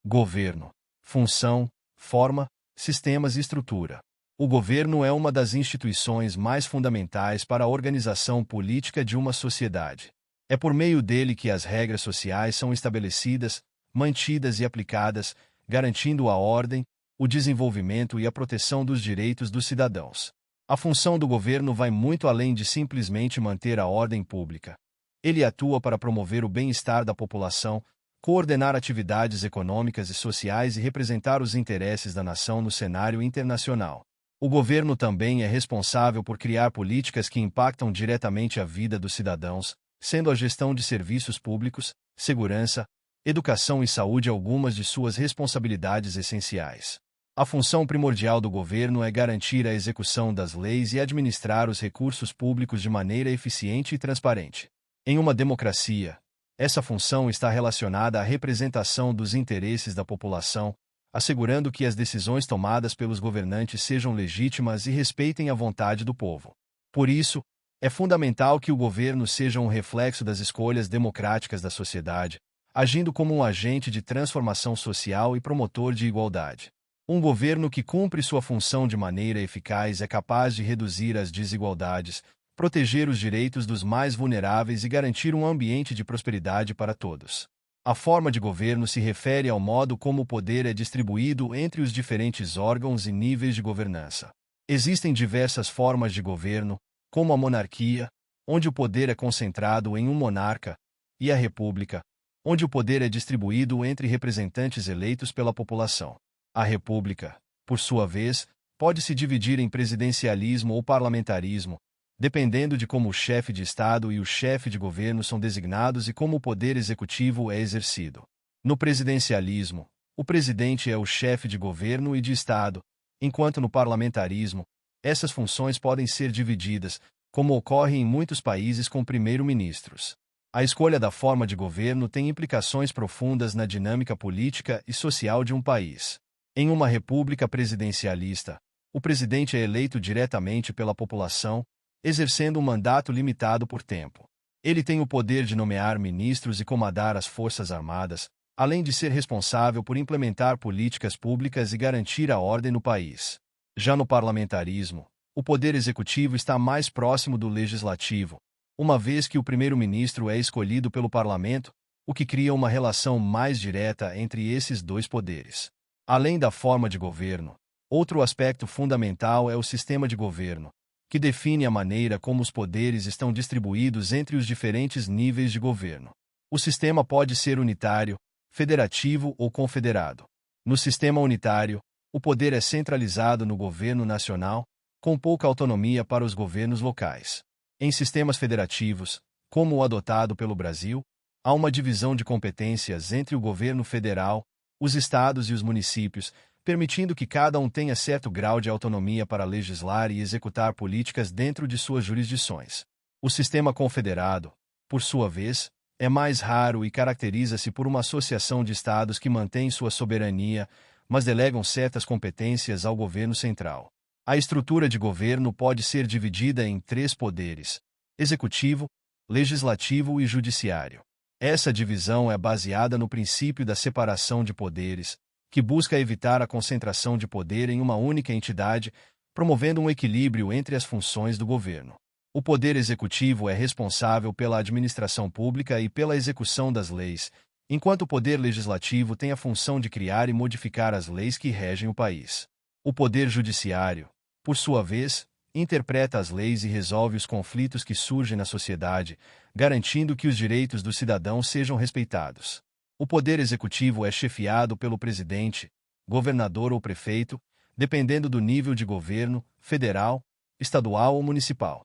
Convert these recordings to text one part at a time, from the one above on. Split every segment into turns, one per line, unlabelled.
Governo. Função, forma, sistemas e estrutura. O governo é uma das instituições mais fundamentais para a organização política de uma sociedade. É por meio dele que as regras sociais são estabelecidas, mantidas e aplicadas, garantindo a ordem, o desenvolvimento e a proteção dos direitos dos cidadãos. A função do governo vai muito além de simplesmente manter a ordem pública. Ele atua para promover o bem-estar da população, coordenar atividades econômicas e sociais e representar os interesses da nação no cenário internacional. O governo também é responsável por criar políticas que impactam diretamente a vida dos cidadãos, sendo a gestão de serviços públicos, segurança, educação e saúde algumas de suas responsabilidades essenciais. A função primordial do governo é garantir a execução das leis e administrar os recursos públicos de maneira eficiente e transparente. Em uma democracia, essa função está relacionada à representação dos interesses da população, assegurando que as decisões tomadas pelos governantes sejam legítimas e respeitem a vontade do povo. Por isso, é fundamental que o governo seja um reflexo das escolhas democráticas da sociedade, agindo como um agente de transformação social e promotor de igualdade. Um governo que cumpre sua função de maneira eficaz é capaz de reduzir as desigualdades, proteger os direitos dos mais vulneráveis e garantir um ambiente de prosperidade para todos. A forma de governo se refere ao modo como o poder é distribuído entre os diferentes órgãos e níveis de governança. Existem diversas formas de governo, como a monarquia, onde o poder é concentrado em um monarca, e a república, onde o poder é distribuído entre representantes eleitos pela população. A república, por sua vez, pode se dividir em presidencialismo ou parlamentarismo, dependendo de como o chefe de Estado e o chefe de governo são designados e como o poder executivo é exercido. No presidencialismo, o presidente é o chefe de governo e de Estado, enquanto no parlamentarismo, essas funções podem ser divididas, como ocorre em muitos países com primeiro-ministros. A escolha da forma de governo tem implicações profundas na dinâmica política e social de um país. Em uma república presidencialista, o presidente é eleito diretamente pela população, exercendo um mandato limitado por tempo. Ele tem o poder de nomear ministros e comandar as forças armadas, além de ser responsável por implementar políticas públicas e garantir a ordem no país. Já no parlamentarismo, o poder executivo está mais próximo do legislativo, uma vez que o primeiro-ministro é escolhido pelo parlamento, o que cria uma relação mais direta entre esses dois poderes. Além da forma de governo, outro aspecto fundamental é o sistema de governo, que define a maneira como os poderes estão distribuídos entre os diferentes níveis de governo. O sistema pode ser unitário, federativo ou confederado. No sistema unitário, o poder é centralizado no governo nacional, com pouca autonomia para os governos locais. Em sistemas federativos, como o adotado pelo Brasil, há uma divisão de competências entre o governo federal, os estados e os municípios, permitindo que cada um tenha certo grau de autonomia para legislar e executar políticas dentro de suas jurisdições. O sistema confederado, por sua vez, é mais raro e caracteriza-se por uma associação de estados que mantém sua soberania, mas delegam certas competências ao governo central. A estrutura de governo pode ser dividida em 3 poderes: executivo, legislativo e judiciário. Essa divisão é baseada no princípio da separação de poderes, que busca evitar a concentração de poder em uma única entidade, promovendo um equilíbrio entre as funções do governo. O poder executivo é responsável pela administração pública e pela execução das leis, enquanto o poder legislativo tem a função de criar e modificar as leis que regem o país. O poder judiciário, por sua vez, interpreta as leis e resolve os conflitos que surgem na sociedade, garantindo que os direitos dos cidadãos sejam respeitados. O poder executivo é chefiado pelo presidente, governador ou prefeito, dependendo do nível de governo, federal, estadual ou municipal.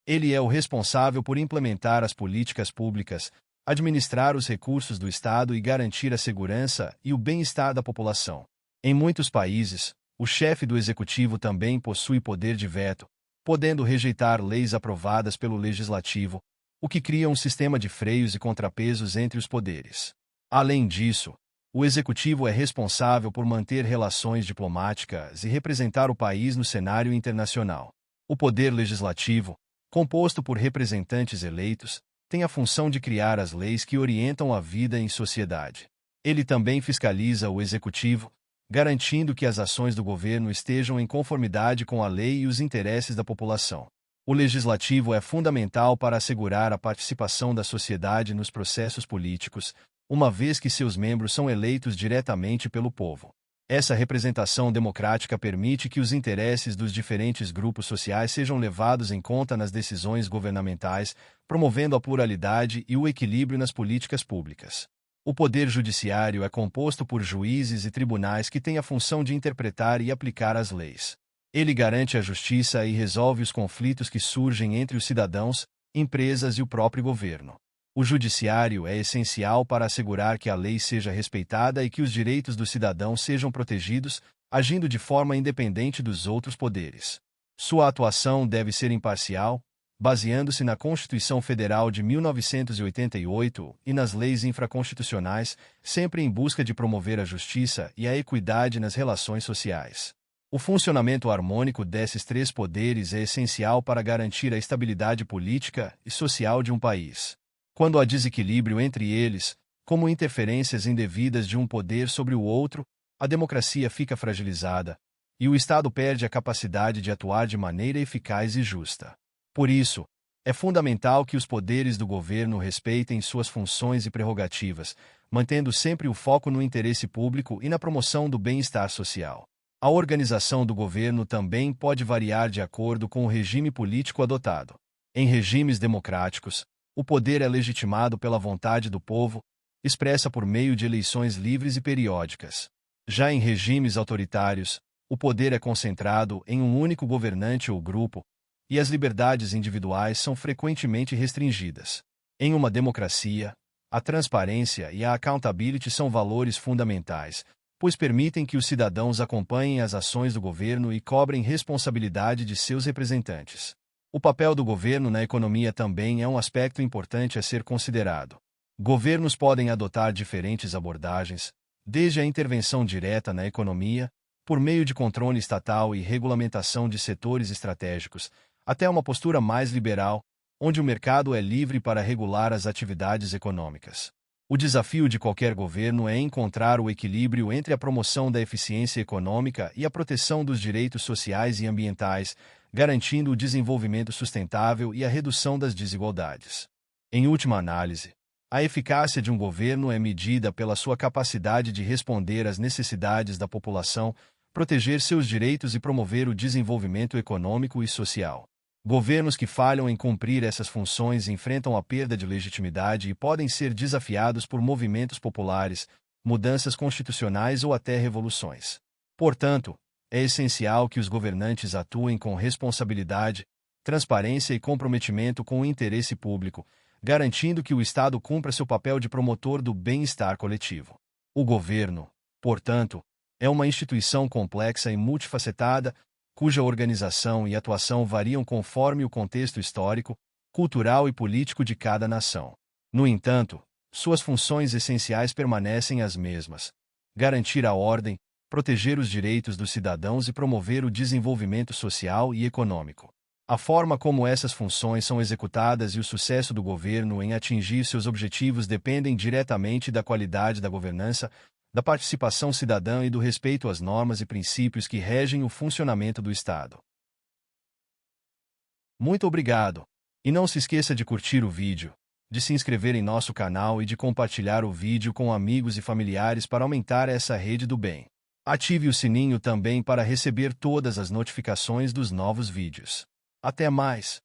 Ele é o responsável por implementar as políticas públicas, administrar os recursos do Estado e garantir a segurança e o bem-estar da população. Em muitos países, o chefe do executivo também possui poder de veto, podendo rejeitar leis aprovadas pelo legislativo, o que cria um sistema de freios e contrapesos entre os poderes. Além disso, o executivo é responsável por manter relações diplomáticas e representar o país no cenário internacional. O poder legislativo, composto por representantes eleitos, tem a função de criar as leis que orientam a vida em sociedade. Ele também fiscaliza o executivo, garantindo que as ações do governo estejam em conformidade com a lei e os interesses da população. O legislativo é fundamental para assegurar a participação da sociedade nos processos políticos, uma vez que seus membros são eleitos diretamente pelo povo. Essa representação democrática permite que os interesses dos diferentes grupos sociais sejam levados em conta nas decisões governamentais, promovendo a pluralidade e o equilíbrio nas políticas públicas. O Poder Judiciário é composto por juízes e tribunais que têm a função de interpretar e aplicar as leis. Ele garante a justiça e resolve os conflitos que surgem entre os cidadãos, empresas e o próprio governo. O judiciário é essencial para assegurar que a lei seja respeitada e que os direitos dos cidadãos sejam protegidos, agindo de forma independente dos outros poderes. Sua atuação deve ser imparcial, baseando-se na Constituição Federal de 1988 e nas leis infraconstitucionais, sempre em busca de promover a justiça e a equidade nas relações sociais. O funcionamento harmônico desses três poderes é essencial para garantir a estabilidade política e social de um país. Quando há desequilíbrio entre eles, como interferências indevidas de um poder sobre o outro, a democracia fica fragilizada, e o Estado perde a capacidade de atuar de maneira eficaz e justa. Por isso, é fundamental que os poderes do governo respeitem suas funções e prerrogativas, mantendo sempre o foco no interesse público e na promoção do bem-estar social. A organização do governo também pode variar de acordo com o regime político adotado. Em regimes democráticos, o poder é legitimado pela vontade do povo, expressa por meio de eleições livres e periódicas. Já em regimes autoritários, o poder é concentrado em um único governante ou grupo, e as liberdades individuais são frequentemente restringidas. Em uma democracia, a transparência e a accountability são valores fundamentais, pois permitem que os cidadãos acompanhem as ações do governo e cobrem responsabilidade de seus representantes. O papel do governo na economia também é um aspecto importante a ser considerado. Governos podem adotar diferentes abordagens, desde a intervenção direta na economia, por meio de controle estatal e regulamentação de setores estratégicos, até uma postura mais liberal, onde o mercado é livre para regular as atividades econômicas. O desafio de qualquer governo é encontrar o equilíbrio entre a promoção da eficiência econômica e a proteção dos direitos sociais e ambientais, garantindo o desenvolvimento sustentável e a redução das desigualdades. Em última análise, a eficácia de um governo é medida pela sua capacidade de responder às necessidades da população, proteger seus direitos e promover o desenvolvimento econômico e social. Governos que falham em cumprir essas funções enfrentam a perda de legitimidade e podem ser desafiados por movimentos populares, mudanças constitucionais ou até revoluções. Portanto, é essencial que os governantes atuem com responsabilidade, transparência e comprometimento com o interesse público, garantindo que o Estado cumpra seu papel de promotor do bem-estar coletivo. O governo, portanto, é uma instituição complexa e multifacetada, cuja organização e atuação variam conforme o contexto histórico, cultural e político de cada nação. No entanto, suas funções essenciais permanecem as mesmas: garantir a ordem, proteger os direitos dos cidadãos e promover o desenvolvimento social e econômico. A forma como essas funções são executadas e o sucesso do governo em atingir seus objetivos dependem diretamente da qualidade da governança, da participação cidadã e do respeito às normas e princípios que regem o funcionamento do Estado. Muito obrigado! E não se esqueça de curtir o vídeo, de se inscrever em nosso canal e de compartilhar o vídeo com amigos e familiares para aumentar essa rede do bem. Ative o sininho também para receber todas as notificações dos novos vídeos. Até mais!